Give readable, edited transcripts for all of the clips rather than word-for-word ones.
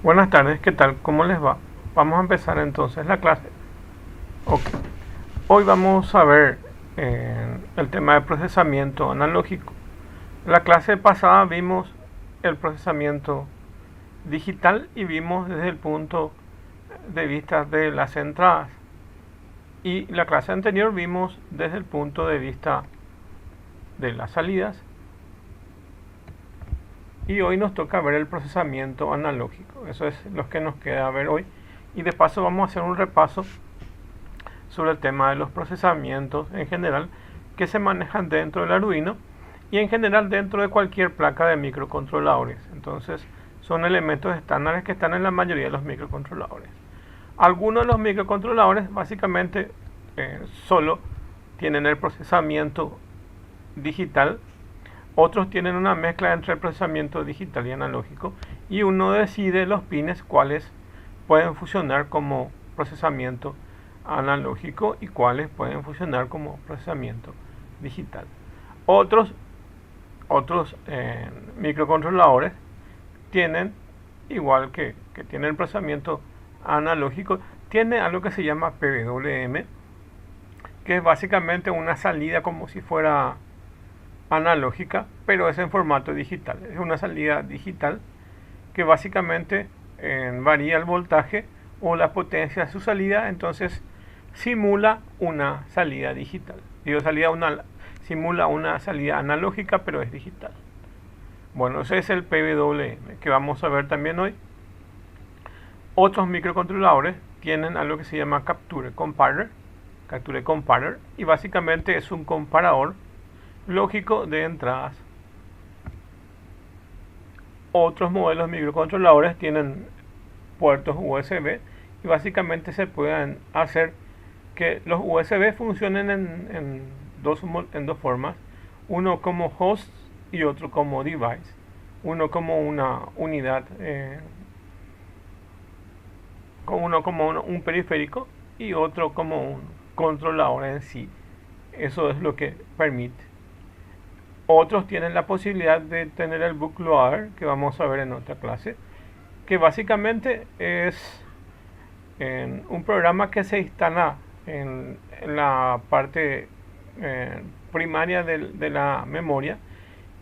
Buenas tardes, ¿qué tal? ¿Cómo les va? Vamos a empezar entonces la clase. Ok. Hoy vamos a ver el tema de procesamiento analógico. En la clase pasada vimos el procesamiento digital y vimos desde el punto de vista de las entradas. Y la clase anterior vimos desde el punto de vista de las salidas. Y hoy nos toca ver el procesamiento analógico. Eso es lo que nos queda ver hoy. Y de paso vamos a hacer un repaso sobre el tema de los procesamientos en general que se manejan dentro del Arduino y en general dentro de cualquier placa de microcontroladores. Entonces son elementos estándares que están en la mayoría de los microcontroladores. Algunos de los microcontroladores básicamente solo tienen el procesamiento digital. Otros tienen una mezcla entre el procesamiento digital y analógico y uno decide los pines cuáles pueden funcionar como procesamiento analógico y cuáles pueden funcionar como procesamiento digital. Otros microcontroladores tienen, igual que tienen el procesamiento analógico, tiene algo que se llama PWM, que es básicamente una salida como si fuera analógica, pero es en formato digital. Es una salida digital que básicamente varía el voltaje o la potencia de su salida, entonces simula una salida digital. Simula una salida analógica, pero es digital. Bueno, ese es el PWM que vamos a ver también hoy. Otros microcontroladores tienen algo que se llama Capture Comparator, y básicamente es un comparador lógico de entradas. Otros modelos microcontroladores tienen puertos USB y básicamente se pueden hacer que los USB funcionen en dos formas, uno como host y otro como device, uno como una unidad, uno como un periférico y otro como un controlador en sí. Eso es lo que permite. Otros tienen la posibilidad de tener el bootloader, que vamos a ver en otra clase, que básicamente es un programa que se instala en la parte primaria de la memoria,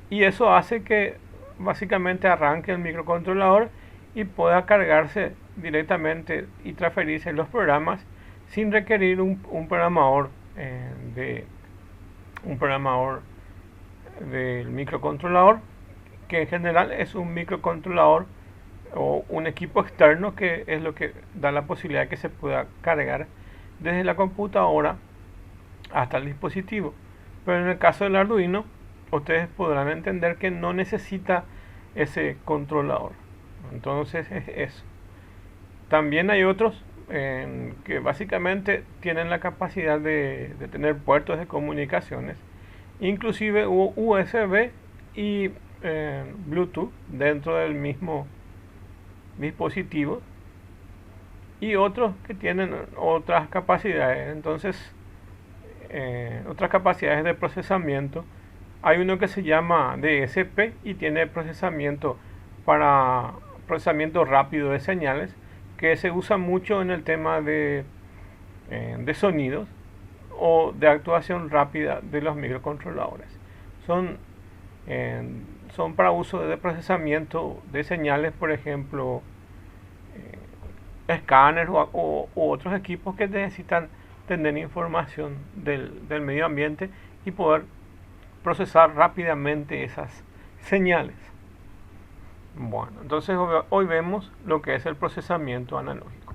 y eso hace que básicamente arranque el microcontrolador y pueda cargarse directamente y transferirse los programas sin requerir un programador del microcontrolador, que en general es un microcontrolador o un equipo externo, que es lo que da la posibilidad de que se pueda cargar desde la computadora hasta el dispositivo. Pero en el caso del Arduino, ustedes podrán entender que no necesita ese controlador. Entonces es eso. También hay otros que básicamente tienen la capacidad de tener puertos de comunicaciones, inclusive USB y Bluetooth dentro del mismo dispositivo, y otros que tienen otras capacidades. Entonces otras capacidades de procesamiento, hay uno que se llama DSP y tiene procesamiento para procesamiento rápido de señales, que se usa mucho en el tema de sonidos o de actuación rápida de los microcontroladores. Son para uso de procesamiento de señales, por ejemplo, escáneres o otros equipos que necesitan tener información del medio ambiente y poder procesar rápidamente esas señales. Bueno, entonces hoy vemos lo que es el procesamiento analógico.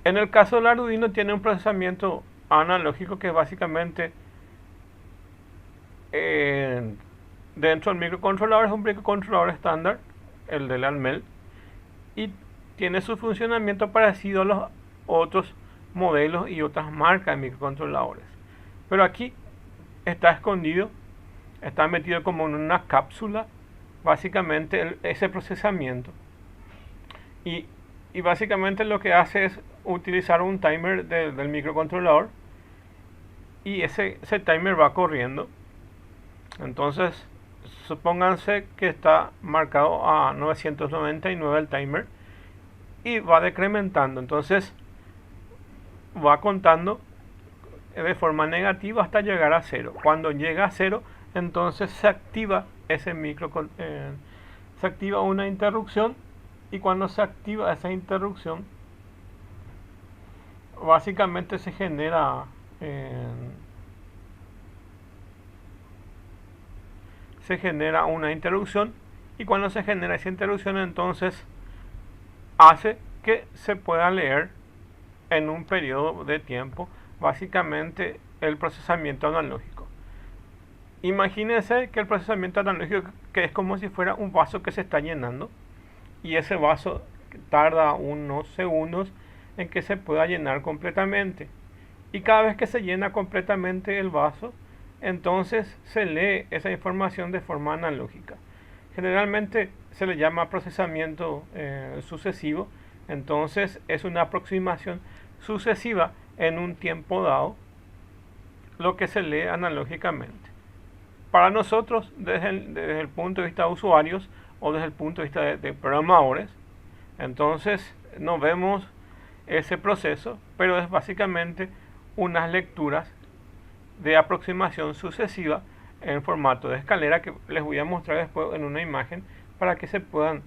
En el caso del Arduino tiene un procesamiento analógico que es básicamente dentro del microcontrolador, es un microcontrolador estándar, el del Atmel, y tiene su funcionamiento parecido a los otros modelos y otras marcas de microcontroladores. Pero aquí está escondido, está metido como en una cápsula, básicamente ese procesamiento. Y básicamente lo que hace es utilizar un timer del microcontrolador, y ese timer va corriendo. Entonces supónganse que está marcado a 999 el timer, y va decrementando. Entonces va contando de forma negativa hasta llegar a cero. Cuando llega a cero, entonces se activa ese se activa una interrupción, y cuando se activa esa interrupción, básicamente se genera una interrupción, y cuando se genera esa interrupción, entonces hace que se pueda leer en un periodo de tiempo básicamente el procesamiento analógico. Imagínense que el procesamiento analógico, que es como si fuera un vaso que se está llenando, y ese vaso tarda unos segundos en que se pueda llenar completamente, y cada vez que se llena completamente el vaso, entonces se lee esa información de forma analógica. Generalmente se le llama procesamiento sucesivo. Entonces es una aproximación sucesiva en un tiempo dado lo que se lee analógicamente. Para nosotros, desde el punto de vista de usuarios o desde el punto de vista de programadores, entonces no vemos ese proceso, pero es básicamente unas lecturas de aproximación sucesiva en formato de escalera, que les voy a mostrar después en una imagen para que se puedan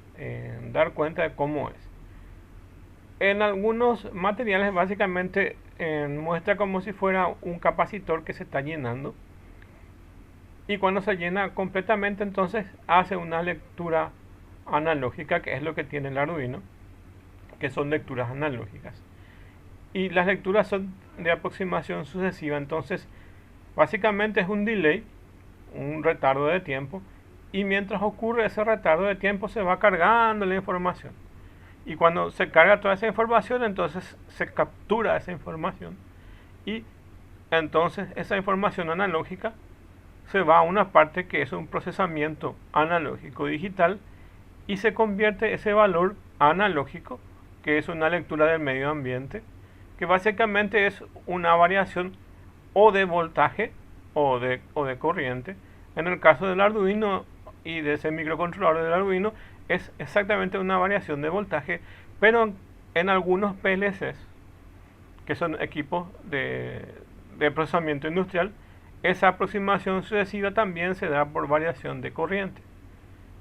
dar cuenta de cómo es. En algunos materiales básicamente muestra como si fuera un capacitor que se está llenando, y cuando se llena completamente, entonces hace una lectura analógica, que es lo que tiene el Arduino, que son lecturas analógicas. Y las lecturas son de aproximación sucesiva. Entonces básicamente es un delay, un retardo de tiempo, y mientras ocurre ese retardo de tiempo se va cargando la información, y cuando se carga toda esa información, entonces se captura esa información, y entonces esa información analógica se va a una parte que es un procesamiento analógico digital, y se convierte ese valor analógico, que es una lectura del medio ambiente, que básicamente es una variación o de voltaje o de corriente. En el caso del Arduino y de ese microcontrolador del Arduino, es exactamente una variación de voltaje, pero en algunos PLCs, que son equipos de procesamiento industrial, esa aproximación sucesiva también se da por variación de corriente.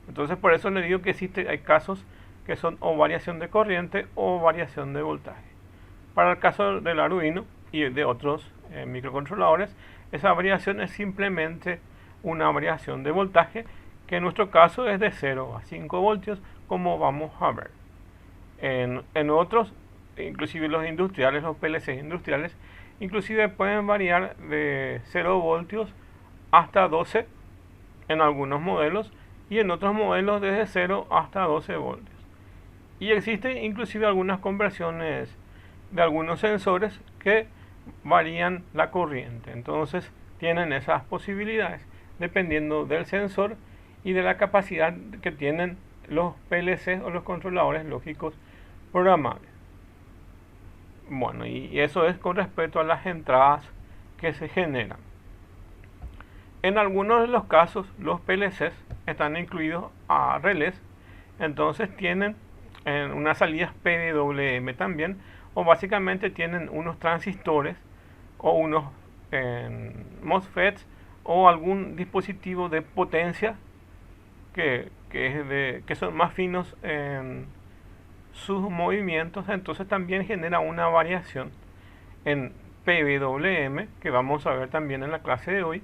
Entonces por eso le digo que hay casos que son o variación de corriente o variación de voltaje. Para el caso del Arduino y de otros microcontroladores, esa variación es simplemente una variación de voltaje, que en nuestro caso es de 0 a 5 voltios, como vamos a ver. En otros, inclusive los industriales, los PLCs industriales, inclusive pueden variar de 0 voltios hasta 12 en algunos modelos, y en otros modelos desde 0 hasta 12 voltios. Y existen inclusive algunas conversiones de algunos sensores que varían la corriente. Entonces tienen esas posibilidades dependiendo del sensor y de la capacidad que tienen los PLCs o los controladores lógicos programables. Bueno, y eso es con respecto a las entradas que se generan. En algunos de los casos los PLCs están incluidos a relés, entonces tienen unas salidas PWM también, o básicamente tienen unos transistores o unos MOSFETs o algún dispositivo de potencia que son más finos en sus movimientos. Entonces también genera una variación en PWM, que vamos a ver también en la clase de hoy,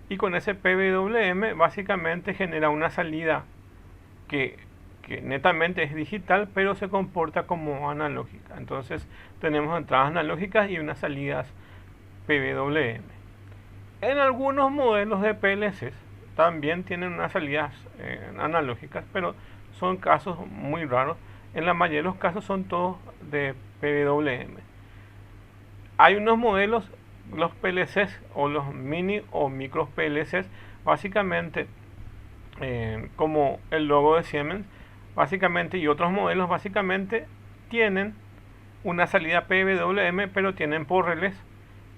y con ese PWM básicamente genera una salida que netamente es digital, pero se comporta como analógica. Entonces tenemos entradas analógicas y unas salidas PWM. En algunos modelos de PLCs también tienen unas salidas analógicas, pero son casos muy raros. En la mayoría de los casos son todos de PWM. Hay unos modelos, los PLCs o los mini o micro PLCs, básicamente como el logo de Siemens, básicamente, y otros modelos básicamente tienen una salida PWM, pero tienen por relés.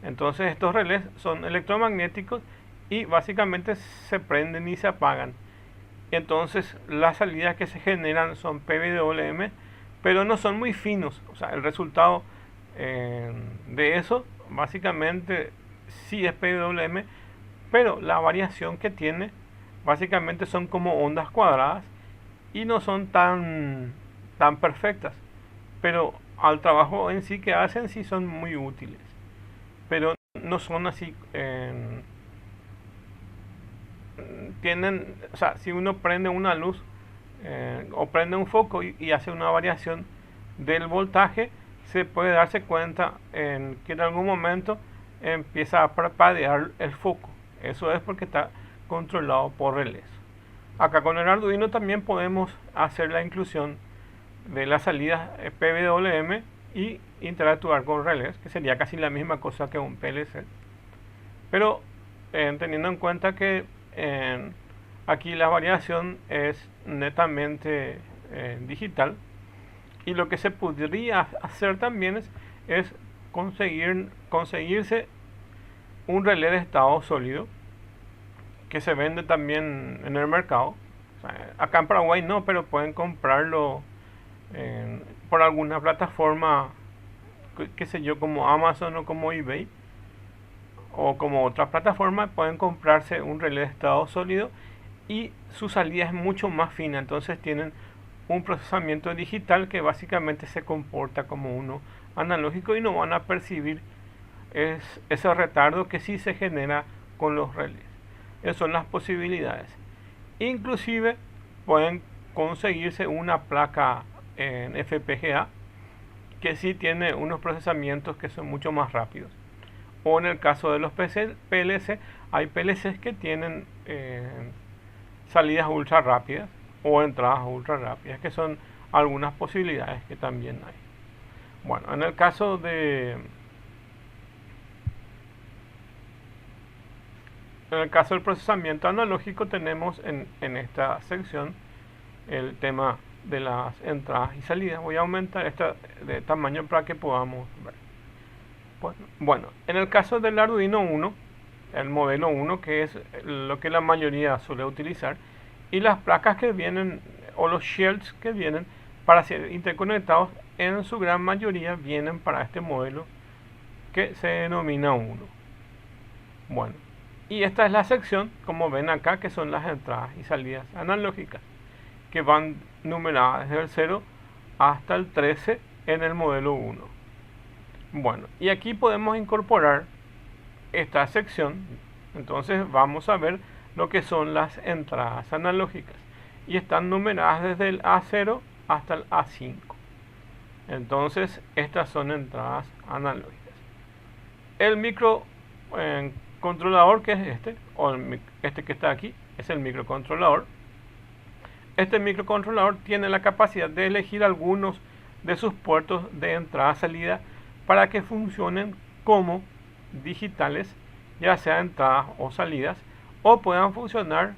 Entonces estos relés son electromagnéticos y básicamente se prenden y se apagan. Entonces las salidas que se generan son PWM, pero no son muy finos. O sea, el resultado de eso básicamente sí es PWM, pero la variación que tiene básicamente son como ondas cuadradas y no son tan perfectas, pero al trabajo en sí que hacen sí son muy útiles, pero no son así. Tienen, o sea, si uno prende una luz o prende un foco y hace una variación del voltaje, se puede darse cuenta en que en algún momento empieza a parpadear el foco. Eso es porque está controlado por relés. Acá con el Arduino también podemos hacer la inclusión de las salidas PWM y interactuar con relés, que sería casi la misma cosa que un PLC. Pero teniendo en cuenta que aquí la variación es netamente digital, y lo que se podría hacer también es conseguirse un relé de estado sólido que se vende también en el mercado. O sea, acá en Paraguay no, pero pueden comprarlo por alguna plataforma, qué sé yo, como Amazon o como eBay o como otra plataforma. Pueden comprarse un relé de estado sólido y su salida es mucho más fina, entonces tienen un procesamiento digital que básicamente se comporta como uno analógico y no van a percibir ese retardo que sí se genera con los relés. Esas son las posibilidades. Inclusive pueden conseguirse una placa en FPGA que sí tiene unos procesamientos que son mucho más rápidos. O en el caso de los PLC, hay PLCs que tienen salidas ultra rápidas o entradas ultra rápidas, que son algunas posibilidades que también hay. Bueno, en el caso del procesamiento analógico tenemos en esta sección el tema de las entradas y salidas. Voy a aumentar esta de tamaño para que podamos ver. Bueno, en el caso del Arduino Uno, el modelo 1, que es lo que la mayoría suele utilizar, y las placas que vienen o los shields que vienen para ser interconectados, en su gran mayoría vienen para este modelo que se denomina 1. Bueno, y esta es la sección, como ven acá, que son las entradas y salidas analógicas, que van numeradas desde el 0 hasta el 13 en el modelo 1. Bueno, y aquí podemos incorporar esta sección. Entonces vamos a ver lo que son las entradas analógicas, y están numeradas desde el A0 hasta el A5. Entonces estas son entradas analógicas. El microcontrolador, que es este que está aquí, es el microcontrolador. Este microcontrolador tiene la capacidad de elegir algunos de sus puertos de entrada-salida para que funcionen como digitales, ya sea entradas o salidas, o puedan funcionar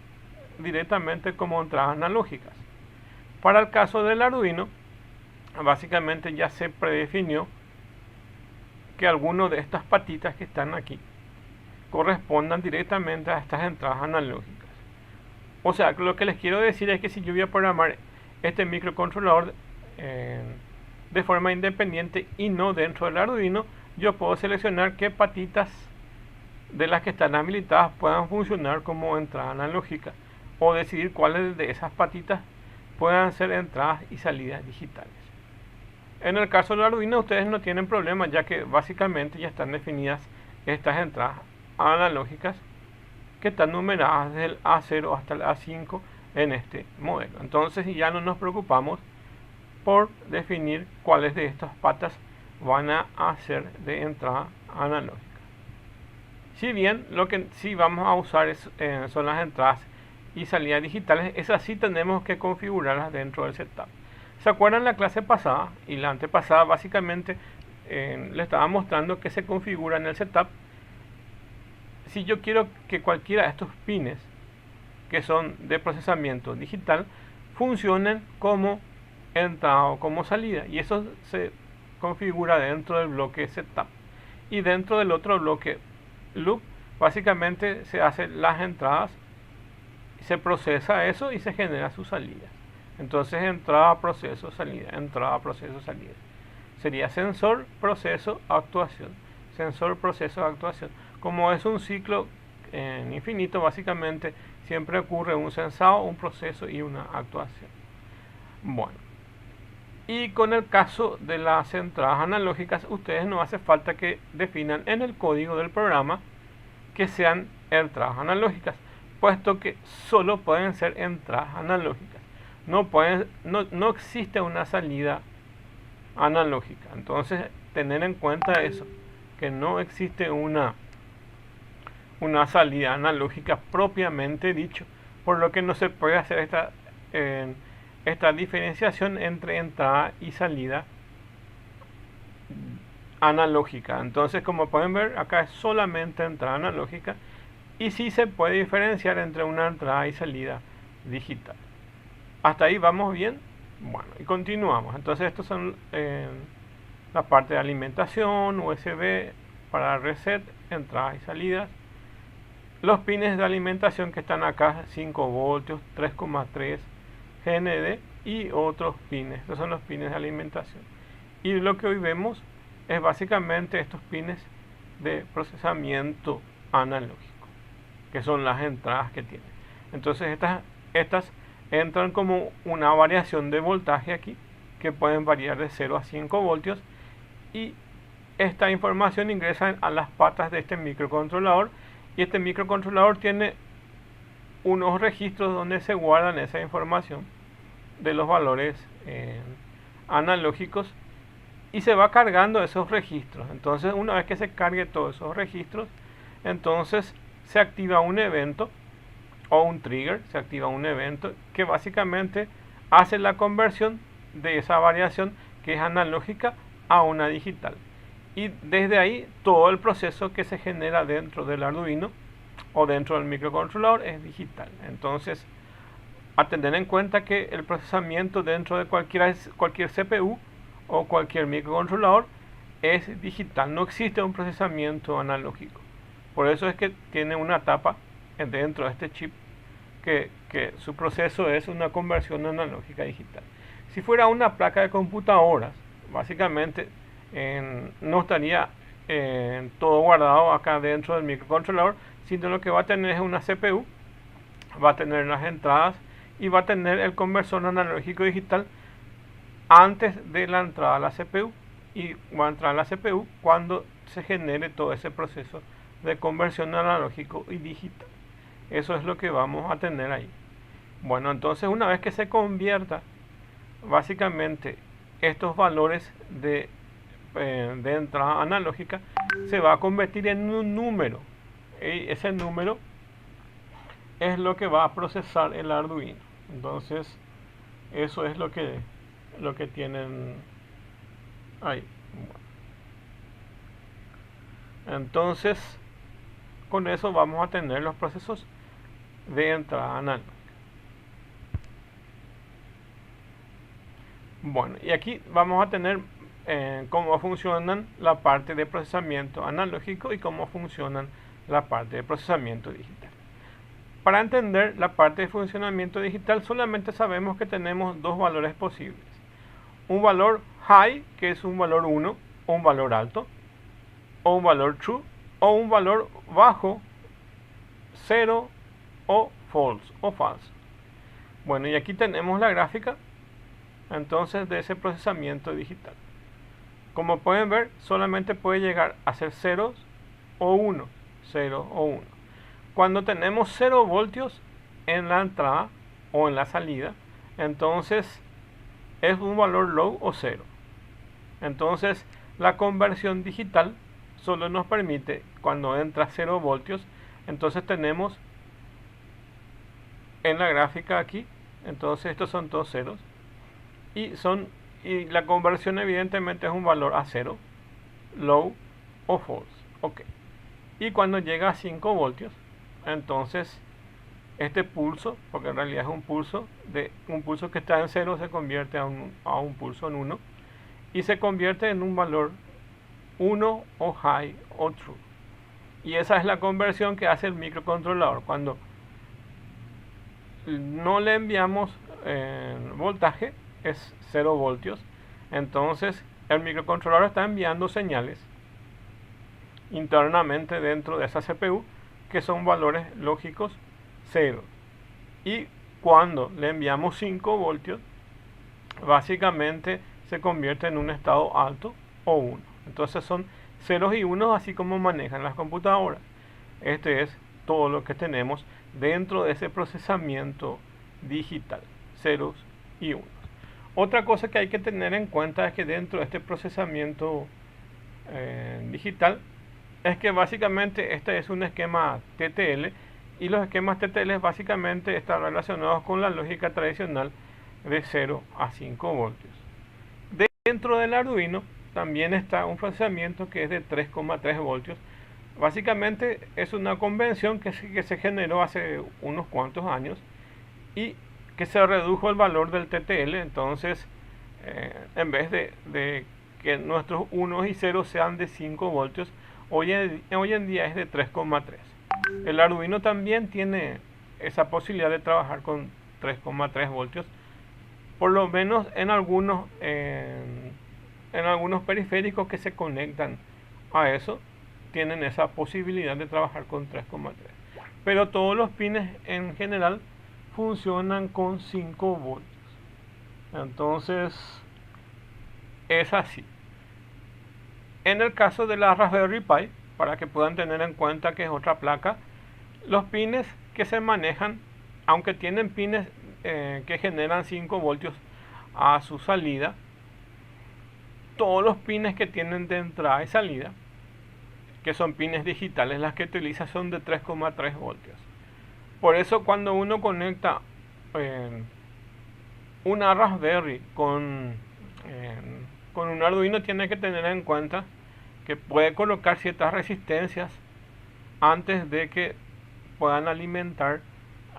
directamente como entradas analógicas. Para el caso del Arduino, básicamente ya se predefinió que algunas de estas patitas que están aquí correspondan directamente a estas entradas analógicas. O sea, lo que les quiero decir es que si yo voy a programar este microcontrolador de forma independiente y no dentro del Arduino, yo puedo seleccionar qué patitas de las que están habilitadas puedan funcionar como entrada analógica, o decidir cuáles de esas patitas puedan ser entradas y salidas digitales. En el caso del Arduino ustedes no tienen problema, ya que básicamente ya están definidas estas entradas analógicas que están numeradas desde el A0 hasta el A5 en este modelo. Entonces ya no nos preocupamos por definir cuáles de estas patas van a ser de entrada analógica. Si bien lo que sí vamos a usar son las entradas y salidas digitales, esas sí tenemos que configurarlas dentro del setup. ¿Se acuerdan la clase pasada y la antepasada? Básicamente le estaba mostrando que se configura en el setup. Si yo quiero que cualquiera de estos pines que son de procesamiento digital funcionen como entrada o como salida, y eso se configura dentro del bloque setup, y dentro del otro bloque loop básicamente se hacen las entradas, se procesa eso y se genera sus salidas. Entonces entrada, proceso, salida, entrada, proceso, salida. Sería sensor, proceso, actuación. Sensor, proceso, actuación. Como es un ciclo infinito, básicamente siempre ocurre un sensado, un proceso y una actuación. Bueno, y con el caso de las entradas analógicas, ustedes no hace falta que definan en el código del programa que sean entradas analógicas, puesto que solo pueden ser entradas analógicas. No existe una salida analógica. Entonces, tener en cuenta eso, que no existe una salida analógica propiamente dicho, por lo que no se puede hacer esta diferenciación entre entrada y salida analógica. Entonces, como pueden ver, acá es solamente entrada analógica y sí se puede diferenciar entre una entrada y salida digital. Hasta ahí vamos bien. Bueno, y continuamos. Entonces, estos son la parte de alimentación, USB para reset, entradas y salidas. Los pines de alimentación que están acá, 5 voltios, 3,3 GND y otros pines. Estos son los pines de alimentación. Y lo que hoy vemos es básicamente estos pines de procesamiento analógico, que son las entradas que tienen. Entonces estas entran como una variación de voltaje aquí, que pueden variar de 0 a 5 voltios, y esta información ingresa a las patas de este microcontrolador, y este microcontrolador tiene unos registros donde se guardan esa información de los valores analógicos, y se va cargando esos registros. Entonces, una vez que se cargue todos esos registros, entonces se activa un evento o un trigger, se activa un evento que básicamente hace la conversión de esa variación que es analógica a una digital. Y desde ahí todo el proceso que se genera dentro del Arduino o dentro del microcontrolador es digital. Entonces, a tener en cuenta que el procesamiento dentro de cualquier CPU o cualquier microcontrolador es digital, no existe un procesamiento analógico. Por eso es que tiene una etapa dentro de este chip que su proceso es una conversión analógica a digital. Si fuera una placa de computadoras, básicamente no estaría todo guardado acá dentro del microcontrolador, sino lo que va a tener es una CPU, va a tener las entradas y va a tener el conversor analógico digital antes de la entrada a la CPU, y va a entrar a la CPU cuando se genere todo ese proceso de conversión analógico y digital. Eso es lo que vamos a tener ahí. Bueno, entonces una vez que se convierta básicamente estos valores de entrada analógica, se va a convertir en un número, y ese número es lo que va a procesar el Arduino. Entonces eso es lo que tienen ahí. Entonces con eso vamos a tener los procesos de entrada analógica. Bueno, y aquí vamos a tener cómo funcionan la parte de procesamiento analógico y cómo funcionan la parte de procesamiento digital. Para entender la parte de funcionamiento digital, solamente sabemos que tenemos dos valores posibles: un valor high, que es un valor 1 o un valor alto, o un valor true o un valor bajo, 0 o false o falso. Bueno, y aquí tenemos la gráfica entonces de ese procesamiento digital. Como pueden ver, solamente puede llegar a ser ceros o 1, 0 o 1. Cuando tenemos 0 voltios en la entrada o en la salida, entonces es un valor low o 0. Entonces la conversión digital solo nos permite cuando entra 0 voltios. Entonces tenemos en la gráfica aquí, entonces estos son todos ceros, y la conversión evidentemente es un valor a 0, low o false. Ok. Y cuando llega a 5 voltios, entonces este pulso, porque en realidad es un pulso que está en 0, se convierte a un pulso en 1, y se convierte en un valor 1 o high o true. Y esa es la conversión que hace el microcontrolador. Cuando no le enviamos voltaje es 0 voltios. Entonces el microcontrolador está enviando señales internamente dentro de esa CPU que son valores lógicos 0. Y cuando le enviamos 5 voltios, básicamente se convierte en un estado alto o 1. Entonces son ceros y unos, así como manejan las computadoras. Este es todo lo que tenemos dentro de ese procesamiento digital, ceros y unos. Otra cosa que hay que tener en cuenta es que dentro de este procesamiento digital es que básicamente este es un esquema TTL, y los esquemas TTL básicamente están relacionados con la lógica tradicional de 0 a 5 voltios. Dentro del Arduino también está un procesamiento que es de 3,3 voltios. Básicamente es una convención que se generó hace unos cuantos años y que se redujo el valor del TTL. Entonces, en vez de que nuestros unos y ceros sean de 5 voltios, hoy en día es de 3,3. El Arduino también tiene esa posibilidad de trabajar con 3,3 voltios, por lo menos en algunos periféricos que se conectan a eso, tienen esa posibilidad de trabajar con 3,3. Pero todos los pines en general funcionan con 5 voltios. Entonces, es así. En el caso de la Raspberry Pi, para que puedan tener en cuenta que es otra placa, los pines que se manejan, aunque tienen pines que generan 5 voltios a su salida, todos los pines que tienen de entrada y salida, que son pines digitales, las que utiliza son de 3,3 voltios. Por eso cuando uno conecta una Raspberry con un Arduino, tiene que tener en cuenta que puede colocar ciertas resistencias antes de que puedan alimentar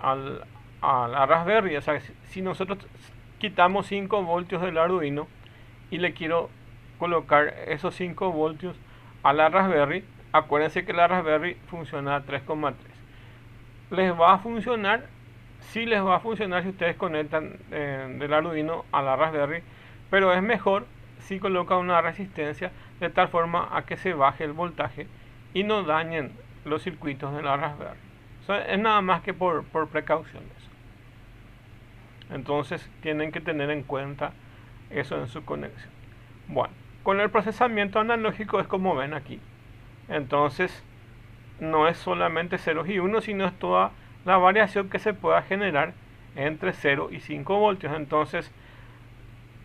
a la Raspberry. O sea, si nosotros quitamos 5 voltios del Arduino y le quiero colocar esos 5 voltios a la Raspberry, acuérdense que la Raspberry funciona a 3,3. Les va a funcionar, sí les va a funcionar si ustedes conectan del Arduino a la Raspberry, pero es mejor si colocan una resistencia de tal forma a que se baje el voltaje y no dañen los circuitos de la Raspberry. O sea, es nada más que por precauciones. Entonces tienen que tener en cuenta eso en su conexión. Bueno, con el procesamiento analógico es como ven aquí. Entonces no es solamente ceros y unos, sino es toda la variación que se pueda generar entre 0 y 5 voltios. Entonces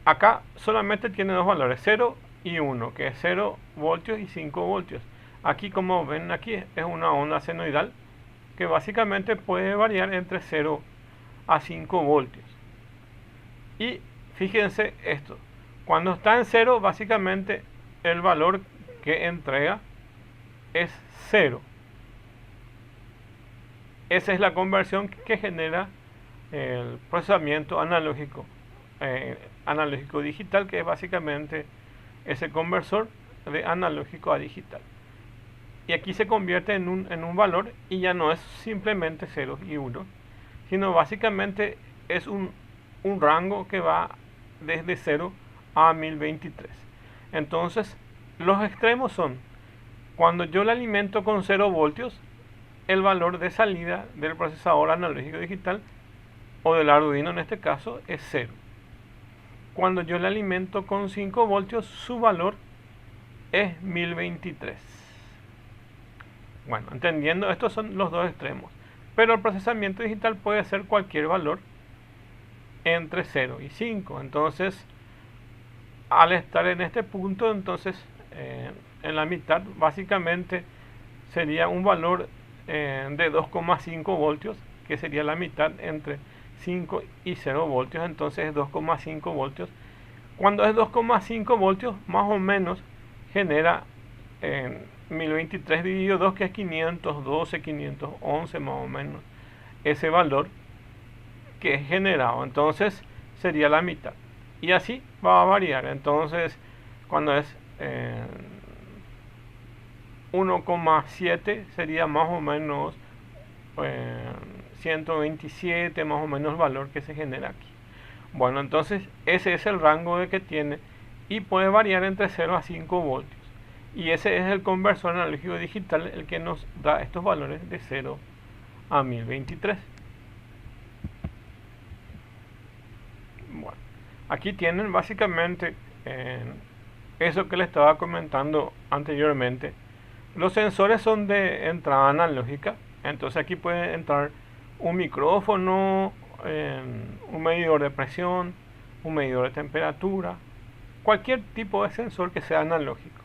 acá solamente tiene dos valores, 0 y 1, que es 0 voltios y 5 voltios. Aquí, como ven aquí, es una onda senoidal que básicamente puede variar entre 0 a 5 voltios. Y fíjense esto, cuando está en 0, básicamente el valor que entrega es 0. Esa es la conversión que genera el procesamiento analógico digital, que es básicamente ese conversor de analógico a digital. Y aquí se convierte en un valor, y ya no es simplemente 0 y 1, sino básicamente es un rango que va desde 0 a 1023. Entonces los extremos son: cuando yo le alimento con 0 voltios, el valor de salida del procesador analógico digital, o del Arduino en este caso, es 0. Cuando yo le alimento con 5 voltios, su valor es 1023. Bueno, entendiendo, estos son los dos extremos. Pero el procesamiento digital puede ser cualquier valor entre 0 y 5. Entonces, al estar en este punto, entonces en la mitad básicamente sería un valor de 2,5 voltios, que sería la mitad entre 5 y 0 voltios. Entonces es 2,5 voltios. Cuando es 2,5 voltios, más o menos genera 1023 dividido 2, que es 512, 511 más o menos, ese valor que es generado. Entonces sería la mitad, y así va a variar. Entonces cuando es 1,7 sería más o menos 127 más o menos el valor que se genera aquí. Bueno, entonces ese es el rango de que tiene y puede variar entre 0 a 5 voltios. Y ese es el conversor analógico digital el que nos da estos valores de 0 a 1023. Bueno, aquí tienen básicamente eso que les estaba comentando anteriormente. Los sensores son de entrada analógica, entonces aquí puede entrar un micrófono, un medidor de presión, un medidor de temperatura, cualquier tipo de sensor que sea analógico.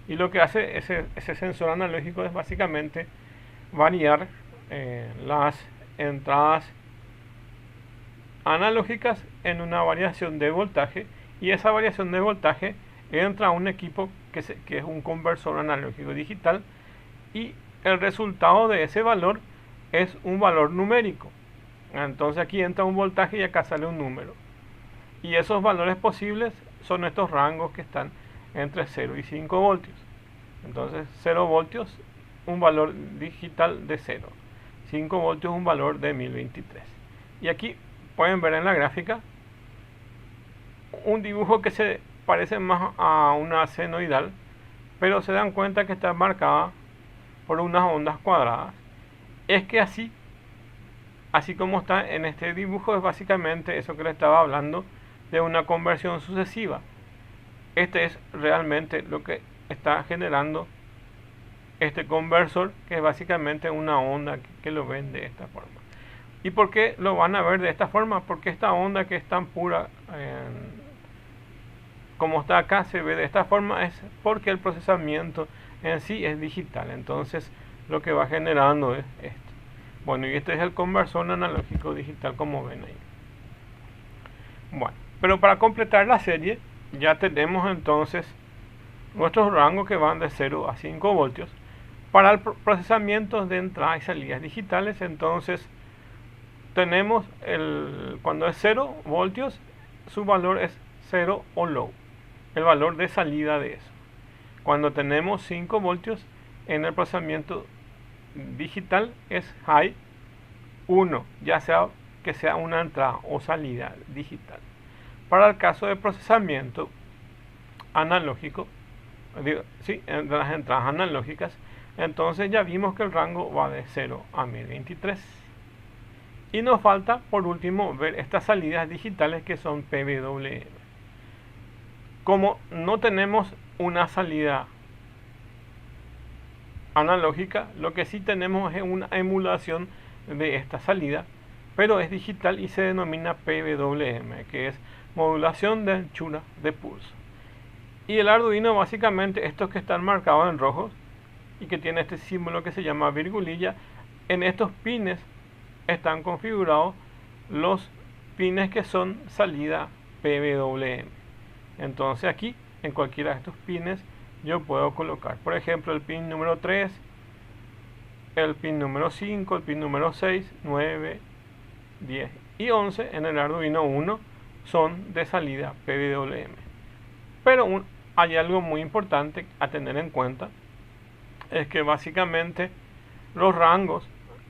Y lo que hace ese sensor analógico es básicamente variar las entradas analógicas en una variación de voltaje, y esa variación de voltaje entra a un equipo que es un conversor analógico digital, y el resultado de ese valor es un valor numérico. Entonces aquí entra un voltaje y acá sale un número, y esos valores posibles son estos rangos que están entre 0 y 5 voltios. Entonces 0 voltios, un valor digital de 0, 5 voltios, un valor de 1023. Y aquí pueden ver en la gráfica un dibujo que se parece más a una senoidal, pero se dan cuenta que está marcada por unas ondas cuadradas. Es que así como está en este dibujo, es básicamente eso que le estaba hablando de una conversión sucesiva. Este es realmente lo que está generando este conversor, que es básicamente una onda que lo ven de esta forma. ¿Y por qué lo van a ver de esta forma? Porque esta onda, que es tan pura como está acá, se ve de esta forma, es porque el procesamiento en sí es digital. Entonces lo que va generando es esto. Bueno, y este es el conversor analógico digital, como ven ahí. Bueno, pero para completar la serie ya tenemos entonces nuestros rangos que van de 0 a 5 voltios. Para el procesamiento de entradas y salidas digitales, entonces tenemos cuando es 0 voltios, su valor es 0 o low, el valor de salida de eso. Cuando tenemos 5 voltios, en el procesamiento digital es high, 1, ya sea que sea una entrada o salida digital. Para el caso de procesamiento analógico, de las entradas analógicas, entonces ya vimos que el rango va de 0 a 1023. Y nos falta por último ver estas salidas digitales, que son PWM. Como no tenemos una salida analógica, lo que sí tenemos es una emulación de esta salida, pero es digital y se denomina PWM, que es modulación de anchura de pulso. Y el Arduino, básicamente estos que están marcados en rojo y que tiene este símbolo que se llama virgulilla, en estos pines están configurados los pines que son salida PWM. Entonces aquí, en cualquiera de estos pines, yo puedo colocar, por ejemplo, el pin número 3, el pin número 5, el pin número 6, 9, 10 y 11 en el Arduino Uno son de salida PWM. Pero hay algo muy importante a tener en cuenta, es que básicamente los rangos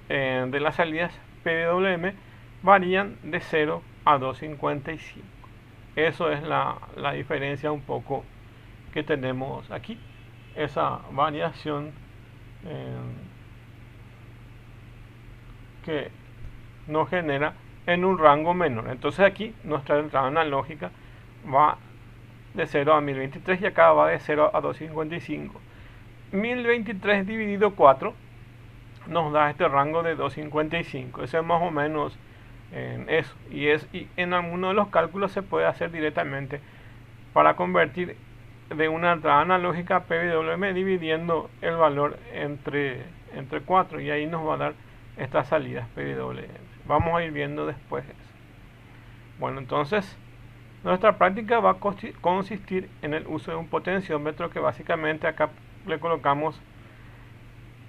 de las salidas PWM varían de 0 a 255. Eso es la diferencia un poco que tenemos aquí, esa variación que nos genera en un rango menor. Entonces aquí nuestra entrada analógica va de 0 a 1023 y acá va de 0 a 255. 1023 dividido 4 nos da este rango de 255. Eso es más o menos eso. Y en algunos de los cálculos se puede hacer directamente para convertir de una entrada analógica a PWM dividiendo el valor entre 4, y ahí nos va a dar estas salidas PWM. Vamos a ir viendo después eso. Bueno, entonces nuestra práctica va a consistir en el uso de un potenciómetro, que básicamente acá le colocamos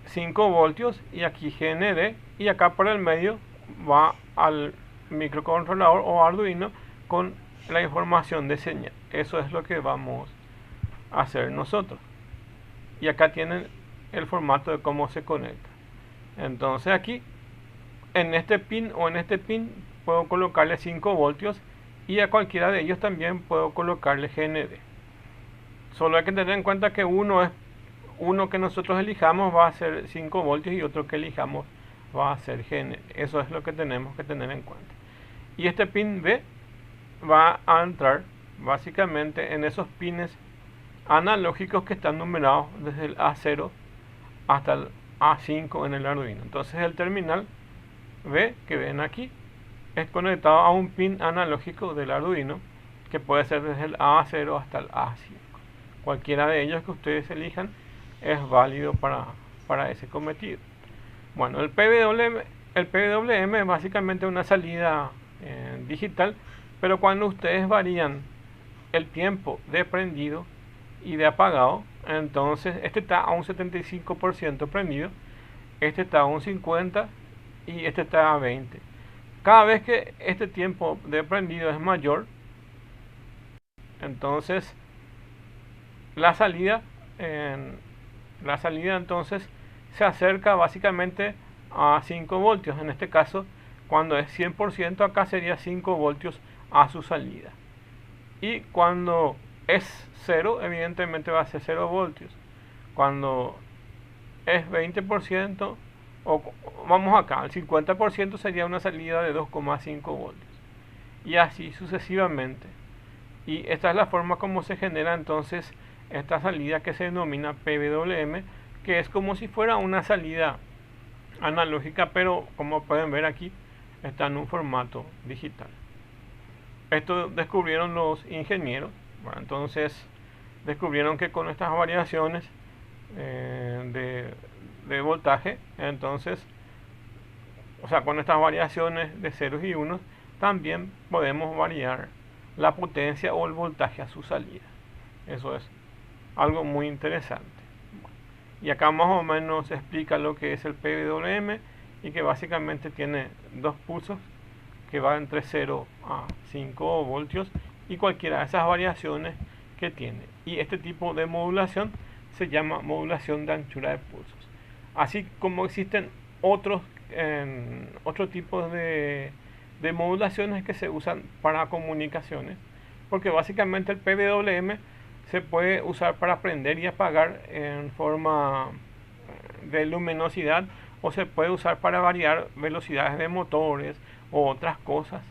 5 voltios y aquí GND, y acá por el medio va al microcontrolador o Arduino con la información de señal. Eso es lo que vamos a hacer nosotros. Y acá tienen el formato de cómo se conecta. Entonces aquí en este pin puedo colocarle 5 voltios y a cualquiera de ellos también puedo colocarle GND. Solo hay que tener en cuenta que uno que nosotros elijamos va a ser 5 voltios y otro que elijamos va a ser GND. Eso es lo que tenemos que tener en cuenta. Y este pin B va a entrar básicamente en esos pines analógicos que están numerados desde el A0 hasta el A5 en el Arduino. Entonces el terminal B que ven aquí es conectado a un pin analógico del Arduino que puede ser desde el A0 hasta el A5. Cualquiera de ellos que ustedes elijan es válido para ese cometido. Bueno, el PWM es básicamente una salida digital, pero cuando ustedes varían el tiempo de prendido y de apagado, entonces este está a un 75% prendido, este está a un 50% y este está a 20%. Cada vez que este tiempo de prendido es mayor, entonces la salida entonces se acerca básicamente a 5 voltios. En este caso, cuando es 100%, acá sería 5 voltios a su salida. Y cuando es 0, evidentemente va a ser 0 voltios. Cuando es 20%, o vamos acá, el 50% sería una salida de 2,5 voltios. Y así sucesivamente. Y esta es la forma como se genera entonces esta salida que se denomina PWM, que es como si fuera una salida analógica, pero como pueden ver aquí está en un formato digital. Esto descubrieron los ingenieros. Bueno, entonces descubrieron que con estas variaciones de voltaje, entonces, o sea, con estas variaciones de ceros y unos, también podemos variar la potencia o el voltaje a su salida. Eso es algo muy interesante. Y acá más o menos explica lo que es el PWM y que básicamente tiene dos pulsos que va entre 0 a 5 voltios y cualquiera de esas variaciones que tiene. Y este tipo de modulación se llama modulación de anchura de pulsos. Así como existen otros tipos de modulaciones que se usan para comunicaciones, porque básicamente el PWM se puede usar para prender y apagar en forma de luminosidad, o se puede usar para variar velocidades de motores o otras cosas,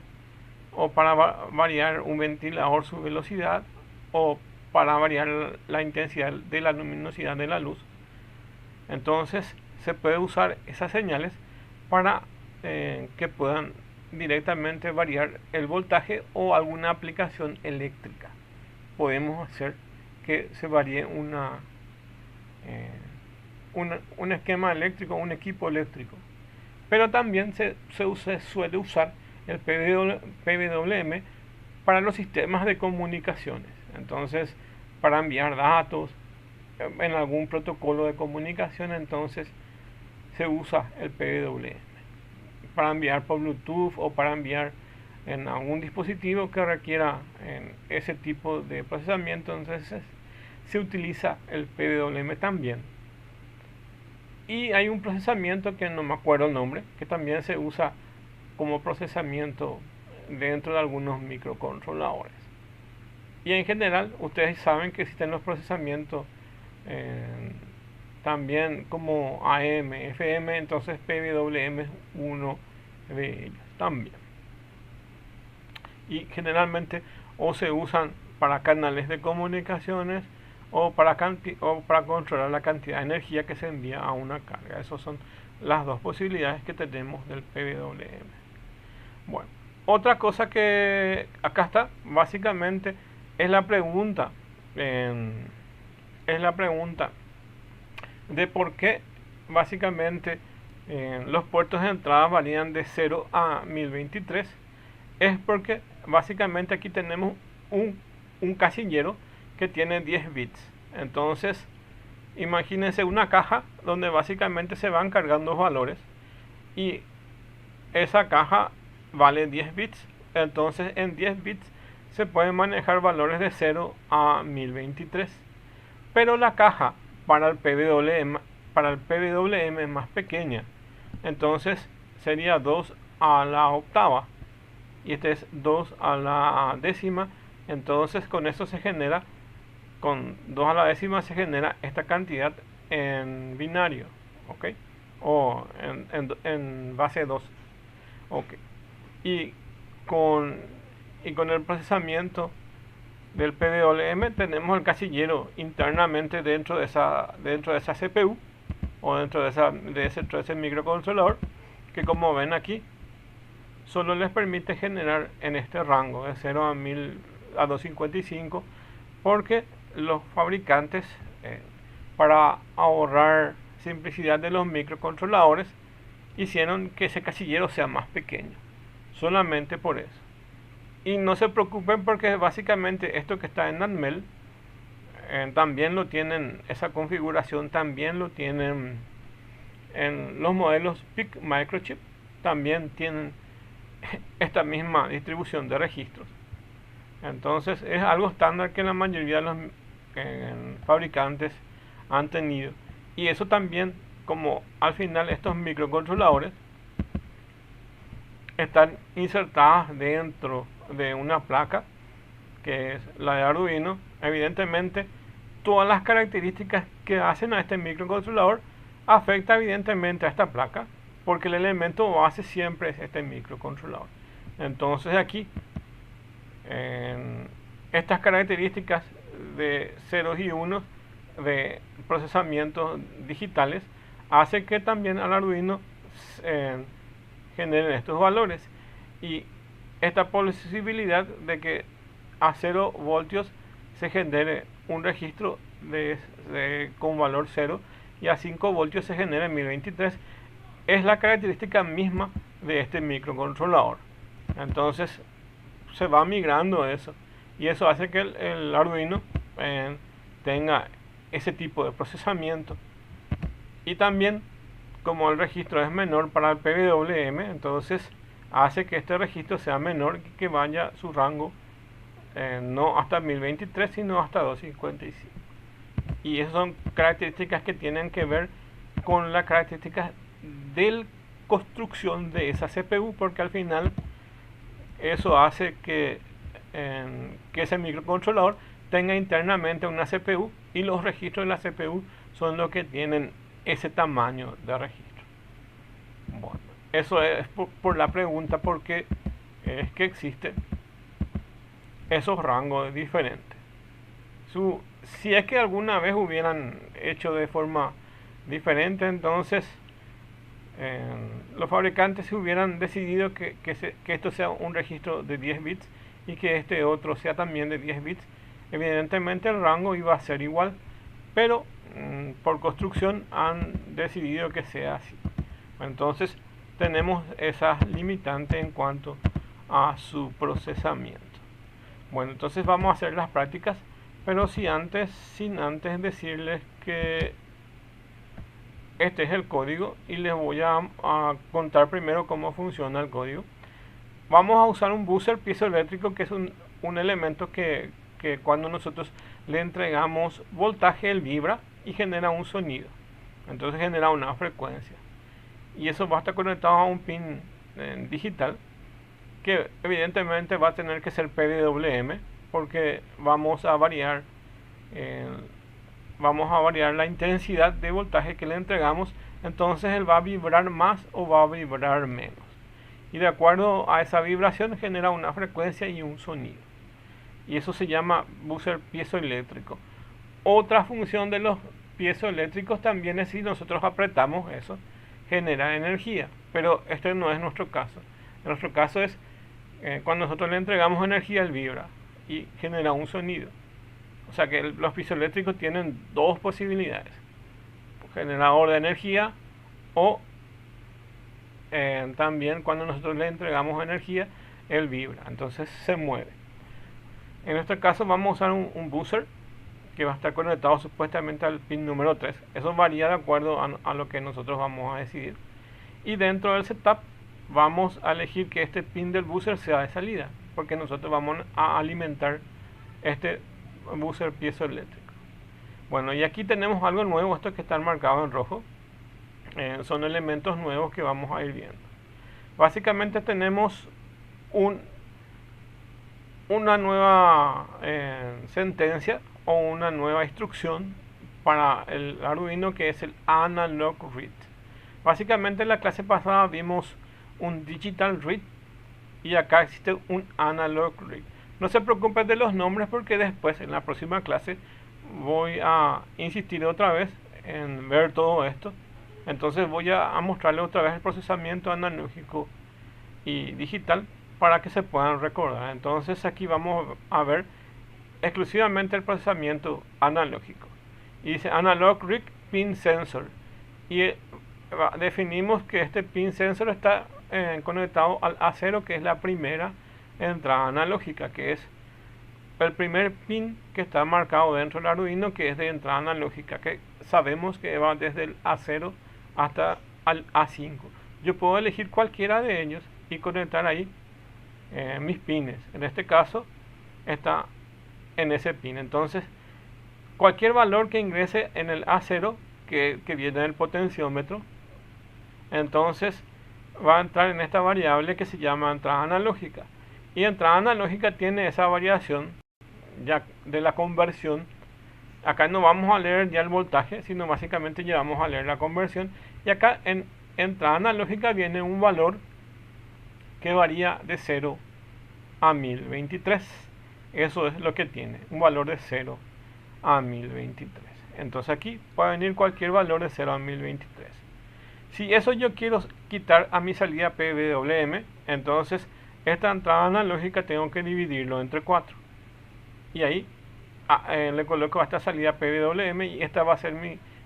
o para variar un ventilador su velocidad, o para variar la intensidad de la luminosidad de la luz. Entonces se puede usar esas señales para que puedan directamente variar el voltaje o alguna aplicación eléctrica. Podemos hacer que se varíe un esquema eléctrico, un equipo eléctrico. Pero también se suele usar el PWM para los sistemas de comunicaciones. Entonces, para enviar datos en algún protocolo de comunicación, entonces se usa el PWM para enviar por Bluetooth o para enviar en algún dispositivo que requiera ese tipo de procesamiento. Entonces se utiliza el PWM también. Y hay un procesamiento que no me acuerdo el nombre, que también se usa como procesamiento dentro de algunos microcontroladores. Y en general ustedes saben que existen los procesamientos también como AM, FM, entonces PWM es uno de ellos también. Y generalmente o se usan para canales de comunicaciones o para controlar la cantidad de energía que se envía a una carga. Esas son las dos posibilidades que tenemos del PWM. Bueno, otra cosa que acá está, básicamente, es la pregunta. De por qué básicamente los puertos de entrada varían de 0 a 1023. Es porque básicamente aquí tenemos un casillero que tiene 10 bits. Entonces imagínense una caja donde básicamente se van cargando valores y esa caja vale 10 bits. Entonces en 10 bits se pueden manejar valores de 0 a 1023. Pero la caja para el PWM es más pequeña. Entonces sería 2 a la octava. y este es 2 a la décima. Entonces con eso se genera, con 2 a la décima se genera esta cantidad en binario, ¿ok? O en base 2, ¿ok? Y con, y con el procesamiento del PWM tenemos el casillero internamente dentro de esa CPU o dentro de ese microcontrolador, que como ven aquí solo les permite generar en este rango de 0 a 1000 a 255, porque los fabricantes, para ahorrar simplicidad de los microcontroladores, hicieron que ese casillero sea más pequeño, solamente por eso. Y no se preocupen, porque básicamente esto que está en Atmel también lo tienen, esa configuración también lo tienen en los modelos PIC Microchip, también tienen esta misma distribución de registros. Entonces es algo estándar que la mayoría de los fabricantes han tenido. Y eso también, como al final estos microcontroladores están insertadas dentro de una placa que es la de Arduino, evidentemente todas las características que hacen a este microcontrolador afecta evidentemente a esta placa, porque el elemento base siempre es este microcontrolador. Entonces aquí estas características de ceros y unos de procesamientos digitales hace que también al Arduino generen estos valores, y esta posibilidad de que a 0 voltios se genere un registro con valor 0 y a 5 voltios se genere 1023 es la característica misma de este microcontrolador. Entonces se va migrando eso, y eso hace que el Arduino tenga ese tipo de procesamiento. Y también, como el registro es menor para el PWM, entonces hace que este registro sea menor, que vaya su rango no hasta 1023 sino hasta 255. Y esas son características que tienen que ver con las características de construcción de esa CPU, porque al final eso hace que ese microcontrolador tenga internamente una CPU, y los registros de la CPU son los que tienen ese tamaño de registro. Bueno, eso es por la pregunta por qué es que existen esos rangos diferentes. Si es que alguna vez hubieran hecho de forma diferente, entonces los fabricantes hubieran decidido que esto sea un registro de 10 bits y que este otro sea también de 10 bits, evidentemente el rango iba a ser igual, pero por construcción han decidido que sea así. Entonces tenemos esas limitantes en cuanto a su procesamiento. Bueno, entonces vamos a hacer las prácticas, pero sin antes decirles que este es el código, y les voy a contar primero cómo funciona el código. Vamos a usar un buzzer piezoeléctrico, que es un elemento que cuando nosotros le entregamos voltaje, él vibra y genera un sonido. Entonces genera una frecuencia, y eso va a estar conectado a un pin digital, que evidentemente va a tener que ser PWM, porque vamos a variar la intensidad de voltaje que le entregamos. Entonces él va a vibrar más o va a vibrar menos, y de acuerdo a esa vibración genera una frecuencia y un sonido, y eso se llama buzzer piezoeléctrico. Otra función de los piezoeléctricos también es, si nosotros apretamos eso, genera energía, pero este no es nuestro caso. En nuestro caso es cuando nosotros le entregamos energía, él vibra y genera un sonido. O sea que los piezoeléctricos tienen dos posibilidades: generador de energía, o también cuando nosotros le entregamos energía, él vibra, entonces se mueve. En este caso vamos a usar un buzzer que va a estar conectado supuestamente al pin número 3. Eso varía de acuerdo a lo que nosotros vamos a decidir. Y dentro del setup vamos a elegir que este pin del buzzer sea de salida, porque nosotros vamos a alimentar este buzzer piezoeléctrico. Bueno, y aquí tenemos algo nuevo, estos que están marcados en rojo. Son elementos nuevos que vamos a ir viendo. Básicamente tenemos una nueva sentencia o una nueva instrucción para el Arduino, que es el analog read. Básicamente en la clase pasada vimos un digital read y acá existe un analog read. No se preocupen de los nombres porque después en la próxima clase voy a insistir otra vez en ver todo esto. Entonces voy a mostrarle otra vez el procesamiento analógico y digital para que se puedan recordar. Entonces aquí vamos a ver exclusivamente el procesamiento analógico. Y dice analog read pin sensor. Y definimos que este pin sensor está conectado al A0, que es la primera entrada analógica, que es el primer pin que está marcado dentro del Arduino, que es de entrada analógica, que sabemos que va desde el A0 hasta al A5. Yo puedo elegir cualquiera de ellos y conectar ahí mis pines. En este caso está en ese pin. Entonces cualquier valor que ingrese en el A0 que viene del potenciómetro, entonces va a entrar en esta variable que se llama entrada analógica. Y entrada analógica tiene esa variación ya de la conversión. Acá no vamos a leer ya el voltaje, sino básicamente ya vamos a leer la conversión. Y acá en entrada analógica viene un valor que varía de 0 a 1023. Eso es lo que tiene, un valor de 0 a 1023. Entonces aquí puede venir cualquier valor de 0 a 1023. Si eso yo quiero quitar a mi salida PWM, entonces esta entrada analógica tengo que dividirlo entre 4. Y ahí le coloco a esta salida PWM y esta va a ser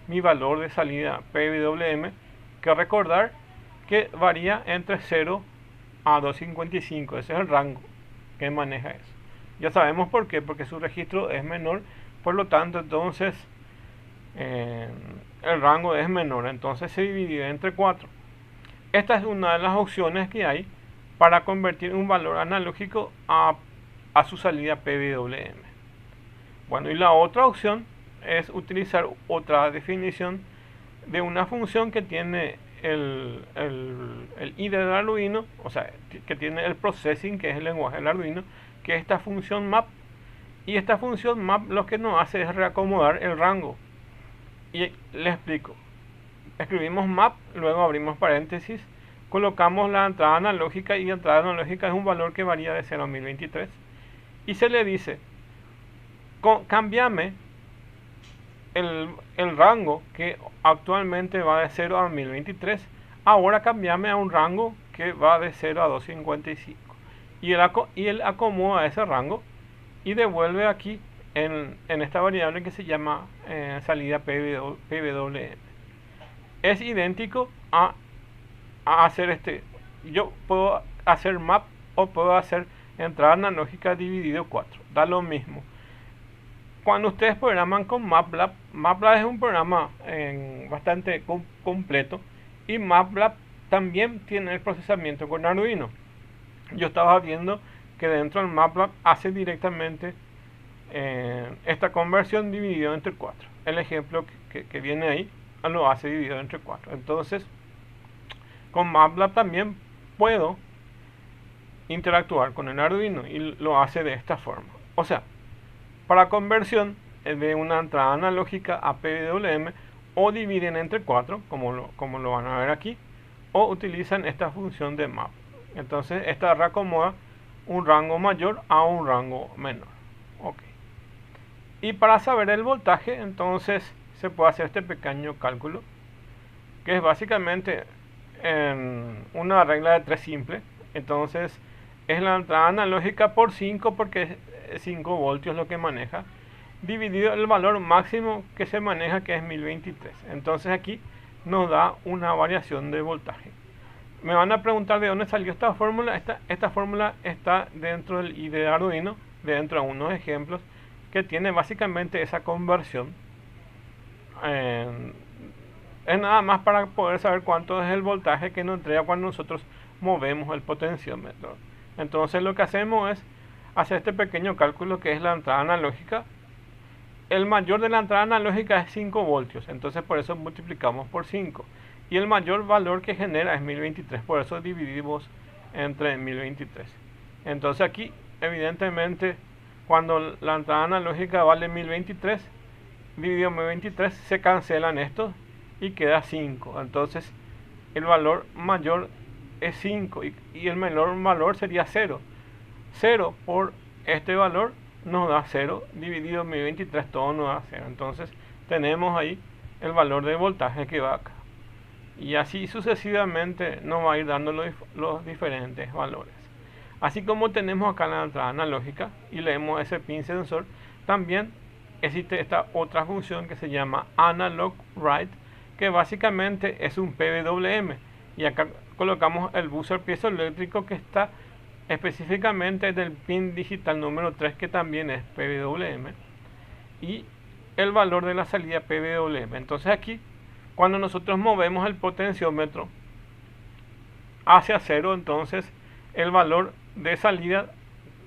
mi valor de salida PWM, que recordar que varía entre 0 a 255. Ese es el rango que maneja eso. Ya sabemos por qué, porque su registro es menor, por lo tanto entonces el rango es menor, entonces se divide entre 4. Esta es una de las opciones que hay para convertir un valor analógico a su salida PWM. Bueno, y la otra opción es utilizar otra definición de una función que tiene el IDE del Arduino, o sea, que tiene el processing, que es el lenguaje del Arduino, que es esta función map. Y esta función map lo que nos hace es reacomodar el rango. Y les explico. Escribimos map, luego abrimos paréntesis, colocamos la entrada analógica, y la entrada analógica es un valor que varía de 0 a 1023. Y se le dice, cámbiame el rango que actualmente va de 0 a 1023, ahora cambiame a un rango que va de 0 a 255. Y él acomoda ese rango y devuelve aquí en esta variable que se llama salida PWM. Es idéntico a hacer yo puedo hacer map o puedo hacer entrada analógica dividido 4, da lo mismo. Cuando ustedes programan con MATLAB, MATLAB es un programa bastante completo, y MATLAB también tiene el procesamiento con Arduino. Yo estaba viendo que dentro del MATLAB hace directamente esta conversión dividido entre 4. El ejemplo que viene ahí lo hace dividido entre 4. Entonces, con MATLAB también puedo interactuar con el Arduino y lo hace de esta forma. O sea, para conversión de una entrada analógica a PWM, o dividen entre 4, como lo van a ver aquí, o utilizan esta función de map. Entonces esta reacomoda un rango mayor a un rango menor. Okay. Y para saber el voltaje, entonces se puede hacer este pequeño cálculo, que es básicamente una regla de 3 simple. Entonces es la entrada analógica por 5, porque 5 voltios lo que maneja, dividido el valor máximo que se maneja, que es 1023. Entonces aquí nos da una variación de voltaje. Me van a preguntar de dónde salió esta fórmula. Esta fórmula está dentro del IDE de Arduino, dentro de unos ejemplos que tiene básicamente esa conversión. Es nada más para poder saber cuánto es el voltaje que nos entrega cuando nosotros movemos el potenciómetro. Entonces lo que hacemos es hacer este pequeño cálculo, que es la entrada analógica. El mayor de la entrada analógica es 5 voltios, entonces por eso multiplicamos por 5. Y el mayor valor que genera es 1023, por eso dividimos entre 1023. Entonces aquí evidentemente cuando la entrada analógica vale 1023, dividido 1023, se cancelan estos y queda 5. Entonces el valor mayor es 5 y el menor valor sería 0. 0 por este valor nos da 0, dividido 1023 todo nos da 0. Entonces tenemos ahí el valor de voltaje que va acá. Y así sucesivamente nos va a ir dando los diferentes valores. Así como tenemos acá la entrada analógica y leemos ese pin sensor, también existe esta otra función que se llama Analog Write, que básicamente es un PWM. Y acá colocamos el buzzer piezoeléctrico que está específicamente del pin digital número 3, que también es PWM, y el valor de la salida PWM. Entonces aquí, cuando nosotros movemos el potenciómetro hacia 0, entonces el valor de salida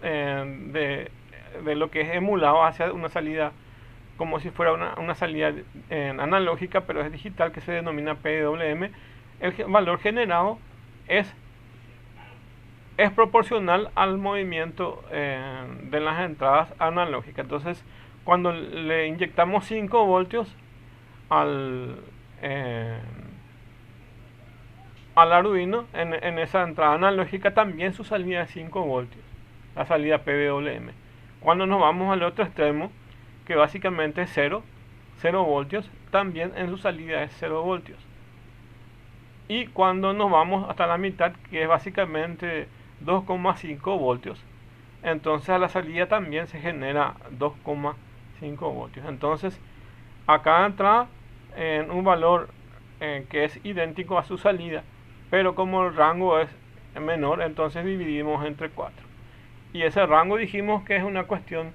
de lo que es emulado hacia una salida como si fuera una salida analógica, pero es digital, que se denomina PWM, el valor generado es proporcional al movimiento de las entradas analógicas. Entonces, cuando le inyectamos 5 voltios al, eh, al Arduino, en esa entrada analógica también su salida es 5 voltios, la salida PWM. Cuando nos vamos al otro extremo, que básicamente es 0 voltios, también en su salida es 0 voltios. Y cuando nos vamos hasta la mitad, que es básicamente 2,5 voltios, entonces a la salida también se genera 2,5 voltios. Entonces a cada entrada en un valor que es idéntico a su salida, pero como el rango es menor, entonces dividimos entre 4. Y ese rango dijimos que es una cuestión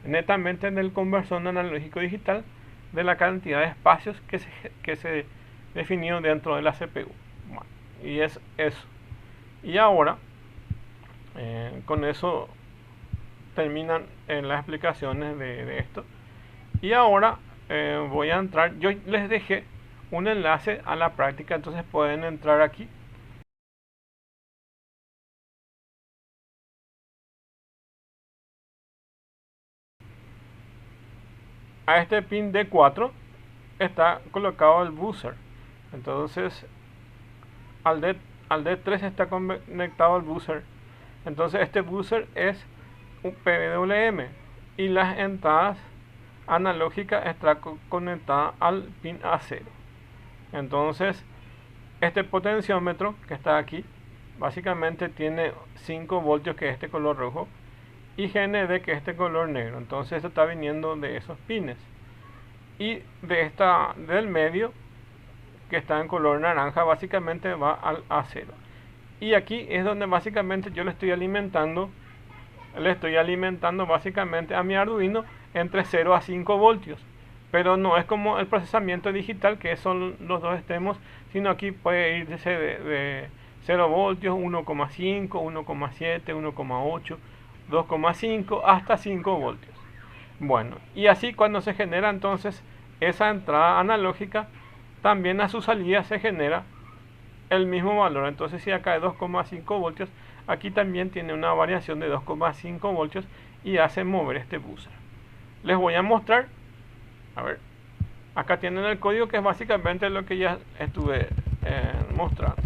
netamente del conversor analógico digital, de la cantidad de espacios que se definió dentro de la CPU. Bueno, y es eso. Y ahora, con eso terminan las explicaciones de esto. Y ahora voy a entrar, yo les dejé un enlace a la práctica, entonces pueden entrar aquí. A este pin D4 está colocado el buzzer. Entonces al, D, al D3 está conectado al buzzer. Entonces este buzzer es un PWM y las entradas analógicas están conectadas al pin A0. Entonces este potenciómetro que está aquí básicamente tiene 5 voltios, que es este color rojo, y GND, que es este color negro. Entonces esto está viniendo de esos pines. Y del medio, que está en color naranja, básicamente va al A0. Y aquí es donde básicamente yo le estoy alimentando básicamente a mi Arduino entre 0 a 5 voltios. Pero no es como el procesamiento digital, que son los dos extremos, sino aquí puede irse de 0 voltios, 1,5, 1,7, 1,8, 2,5 hasta 5 voltios. Bueno, y así cuando se genera entonces esa entrada analógica, también a su salida se genera el mismo valor. Entonces si acá es 2,5 voltios, aquí también tiene una variación de 2,5 voltios y hace mover este buzzer. Les voy a mostrar, a ver, acá tienen el código, que es básicamente lo que ya estuve mostrando.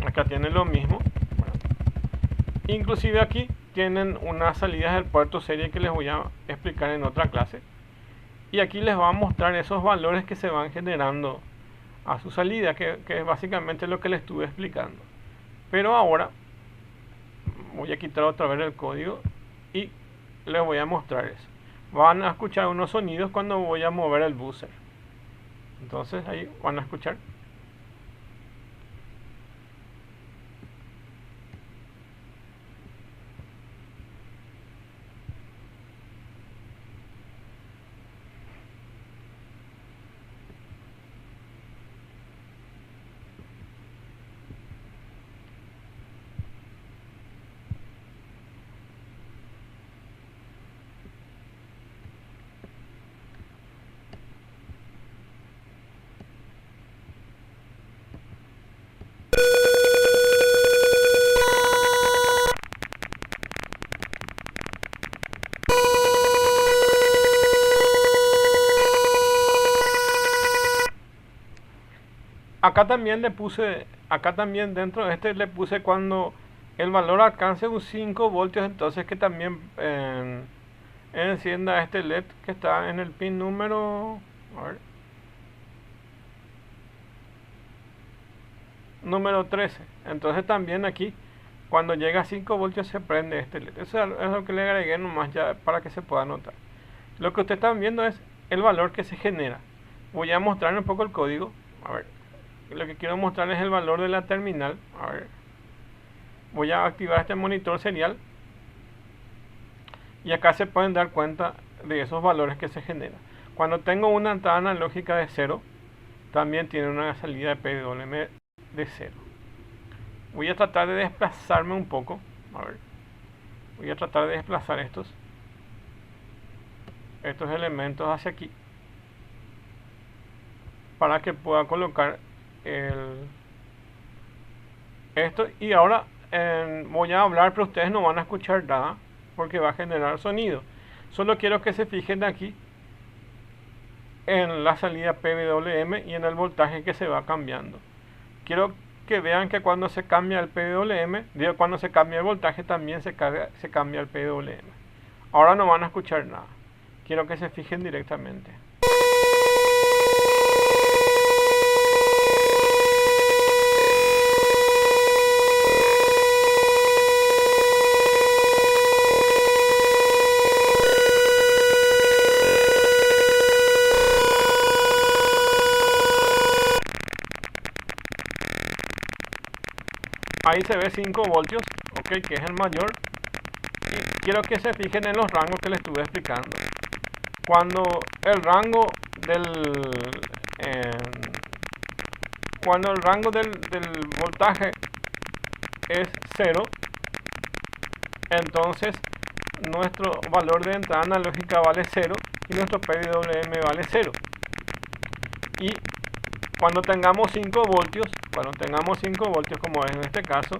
Acá tienen lo mismo. Bueno, inclusive aquí tienen unas salidas del puerto serie que les voy a explicar en otra clase. Y aquí les va a mostrar esos valores que se van generando a su salida, que es básicamente lo que les estuve explicando. Pero ahora voy a quitar otra vez el código y les voy a mostrar eso. Van a escuchar unos sonidos cuando voy a mover el buzzer. Entonces ahí van a escuchar. acá también dentro de este le puse cuando el valor alcance un 5 voltios, entonces que también encienda este LED que está en el pin número, a ver, número 13. Entonces también aquí, cuando llega a 5 voltios se prende este LED. Eso es lo que le agregué nomás ya para que se pueda notar. Lo que ustedes están viendo es el valor que se genera. Voy a mostrarles un poco el código. A ver, lo que quiero mostrarles es el valor de la terminal. A ver, voy a activar este monitor serial. Y acá se pueden dar cuenta de esos valores que se generan. Cuando tengo una entrada analógica de 0, también tiene una salida de PWM de 0. Voy a tratar de desplazarme un poco. A ver, voy a tratar de desplazar estos elementos hacia aquí para que pueda colocar esto. Y ahora voy a hablar, pero ustedes no van a escuchar nada porque va a generar sonido. Solo quiero que se fijen aquí en la salida PWM y en el voltaje que se va cambiando. Quiero que vean que cuando se cambia el PWM, cuando se cambia el voltaje también se cambia el PWM. Ahora no van a escuchar nada. Quiero que se fijen directamente. Ahí se ve 5 voltios, ok, que es el mayor. Y quiero que se fijen en los rangos que les estuve explicando. Cuando el rango del voltaje es 0, entonces nuestro valor de entrada analógica vale 0 y nuestro PWM vale 0. Y cuando tengamos 5 voltios, como es en este caso,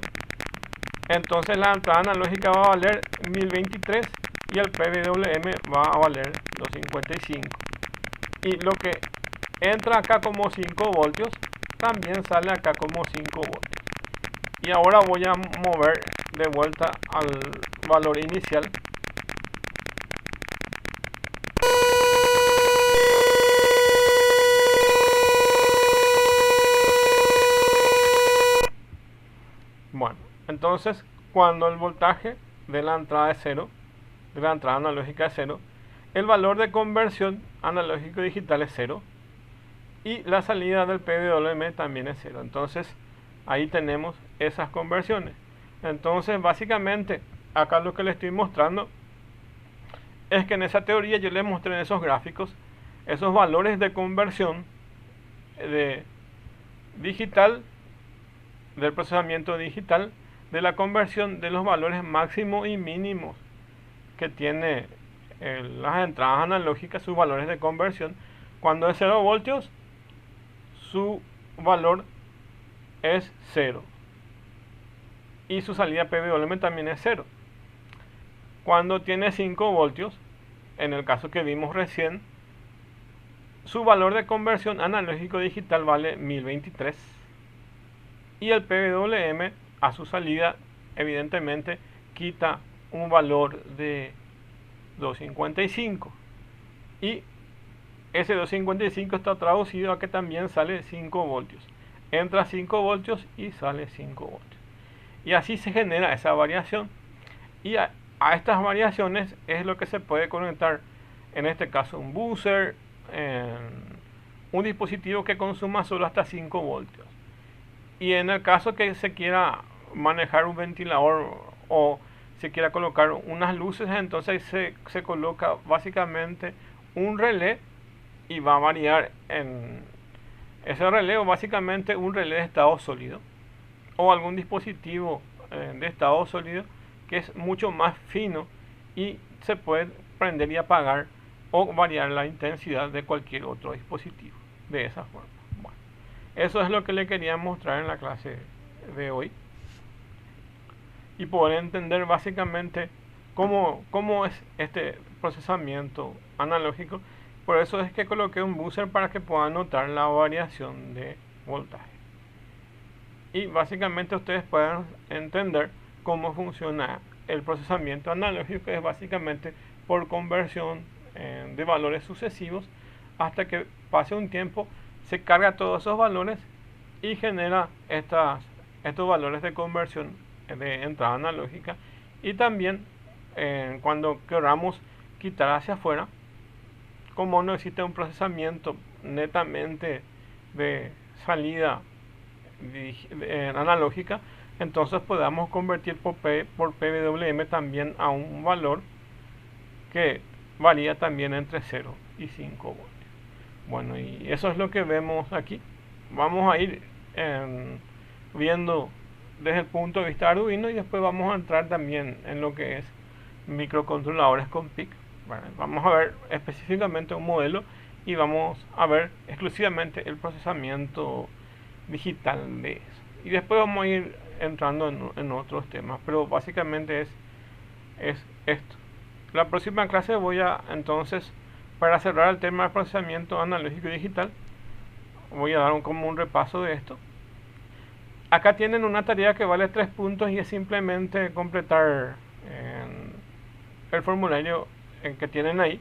entonces la entrada analógica va a valer 1023 y el PWM va a valer 255. Y lo que entra acá como 5 voltios, también sale acá como 5 voltios. Y ahora voy a mover de vuelta al valor inicial. Bueno, entonces cuando el voltaje de la entrada es 0, de la entrada analógica es 0, el valor de conversión analógico digital es 0 y la salida del PWM también es 0. Entonces ahí tenemos esas conversiones. Entonces básicamente acá lo que les estoy mostrando es que en esa teoría yo les mostré en esos gráficos esos valores de conversión de digital, del procesamiento digital, de la conversión de los valores máximos y mínimos que tiene las entradas analógicas, sus valores de conversión. Cuando es 0 voltios, su valor es 0 y su salida PWM también es 0. Cuando tiene 5 voltios, en el caso que vimos recién, su valor de conversión analógico digital vale 1023 y el PWM a su salida evidentemente quita un valor de 255 y ese 255 está traducido a que también sale 5 voltios. Entra 5 voltios y sale 5 voltios. Y así se genera esa variación. Y a estas variaciones es lo que se puede conectar, en este caso un buzzer, un dispositivo que consuma solo hasta 5 voltios. Y en el caso que se quiera manejar un ventilador o se quiera colocar unas luces, entonces se coloca básicamente un relé y va a variar en ese relé, o básicamente un relé de estado sólido o algún dispositivo de estado sólido que es mucho más fino y se puede prender y apagar o variar la intensidad de cualquier otro dispositivo de esa forma. Bueno, eso es lo que le quería mostrar en la clase de hoy y poder entender básicamente cómo es este procesamiento analógico. Por eso es que coloqué un buzzer para que puedan notar la variación de voltaje. y básicamente ustedes pueden entender cómo funciona el procesamiento analógico, que es básicamente por conversión de valores sucesivos hasta que pase un tiempo, se carga todos esos valores y genera estos valores de conversión de entrada analógica. Y también cuando queramos quitar hacia afuera, como no existe un procesamiento netamente de salida analógica, entonces podamos convertir por PWM también a un valor que varía también entre 0 y 5 voltios. Bueno, y eso es lo que vemos aquí. Vamos a ir viendo desde el punto de vista Arduino y después vamos a entrar también en lo que es microcontroladores con PIC. Bueno, vamos a ver específicamente un modelo y vamos a ver exclusivamente el procesamiento digital de eso. Y después vamos a ir entrando en otros temas, pero básicamente es esto. La próxima clase voy a entonces, para cerrar el tema de procesamiento analógico y digital, voy a dar como un repaso de esto. Acá tienen una tarea que vale 3 puntos y es simplemente completar el formulario que tienen ahí.